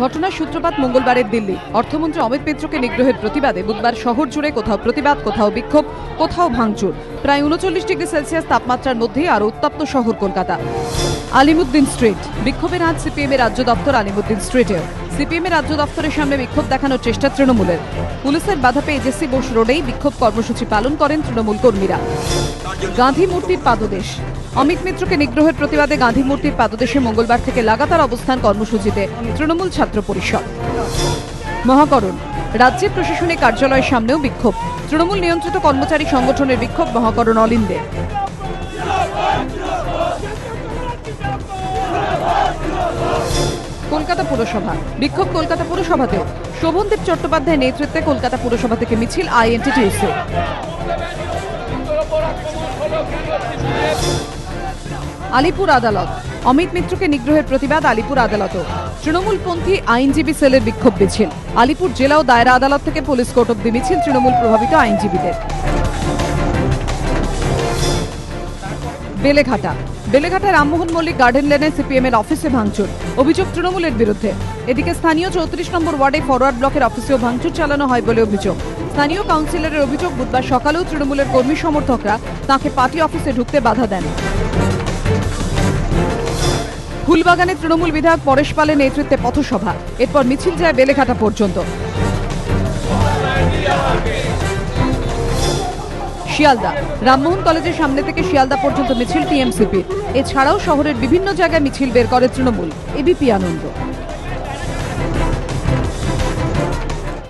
ঘটনার সূত্রপাত মঙ্গলবারের দিল্লি। অর্থমন্ত্রী অমিত মিত্রকে নিগ্রহের প্রতিবাদে বুধবার শহর জুড়ে কোথাও প্রতিবাদ, কোথাও বিক্ষোভ, কোথাও ভাঙচুর। প্রায় ৩৯ ডিগ্রি সেলসিয়াস তাপমাত্রার মধ্যেই আরও উত্তপ্ত শহর কলকাতা। আলিমুদ্দিন স্ট্রিট। বিক্ষোভের আজ সিপিএমের রাজ্য দপ্তর আলিমুদ্দিন স্ট্রিটেও। সিপিএমের রাজ্য দপ্তরের সামনে বিক্ষোভ দেখানোর চেষ্টা তৃণমূলের। পুলিশের বাধা পেয়ে জেসি বোস রোডেই বিক্ষোভ কর্মসূচি পালন করেন তৃণমূল কর্মীরা। গান্ধী মূর্তির পাদদেশ। অমিত মিত্রকে নিগ্রহের প্রতিবাদে গান্ধী মূর্তির পাদদেশে মঙ্গলবার থেকে লাগাতার অবস্থান কর্মসূচিতে তৃণমূল ছাত্র পরিষদ। মহাকরণ। রাজ্যের প্রশাসনিক কার্যালয়ের সামনেও বিক্ষোভ। তৃণমূল নিয়ন্ত্রিত কর্মচারী সংগঠনের বিক্ষোভ মহাকরণ অলিন্দে। কলকাতা পুরসভা। বিক্ষোভ কলকাতা পুরসভাতেও। শোভনদেব চট্টোপাধ্যায়ের নেতৃত্বে কলকাতা পুরসভা থেকে মিছিল আইএনটিটিইউসি। আলিপুর আদালত। অমিত মিত্রকে নিগ্রহের প্রতিবাদ আলিপুর আদালতও। তৃণমূলপন্থী আইনজীবী সেলের বিক্ষোভ মিছিল। আলিপুর জেলা ও দায়রা আদালত থেকে পুলিশ কোর্ট অব্দি মিছিল তৃণমূল প্রভাবিত আইনজীবীদের। বেলেঘাটা। বেলেঘাটা রামমোহন মল্লিক গার্ডেন লেনে সিপিএমের অফিসে ভাঙচুর। অভিযোগ তৃণমূলের বিরুদ্ধে। এদিকে স্থানীয় ৩৪ নম্বর ওয়ার্ডে ফরওয়ার্ড ব্লকের অফিসেও ভাঙচুর চালানো হয় বলে অভিযোগ। স্থানীয় কাউন্সিলরের অভিযোগ, বুধবার সকালেও তৃণমূলের কর্মী সমর্থকরা তাঁকে পার্টি অফিসে ঢুকতে বাধা দেন। ফুলবাগানে তৃণমূল বিধায়ক পরেশ পালের নেতৃত্বে পথসভা। এরপর মিছিল যায় বেলেঘাটা পর্যন্ত। শিয়ালদা। রামমোহন কলেজের সামনে থেকে শিয়ালদা পর্যন্ত মিছিল টিএমসিপির। এছাড়াও শহরের বিভিন্ন জায়গায় মিছিল বের করে তৃণমূল। এবিপি আনন্দ।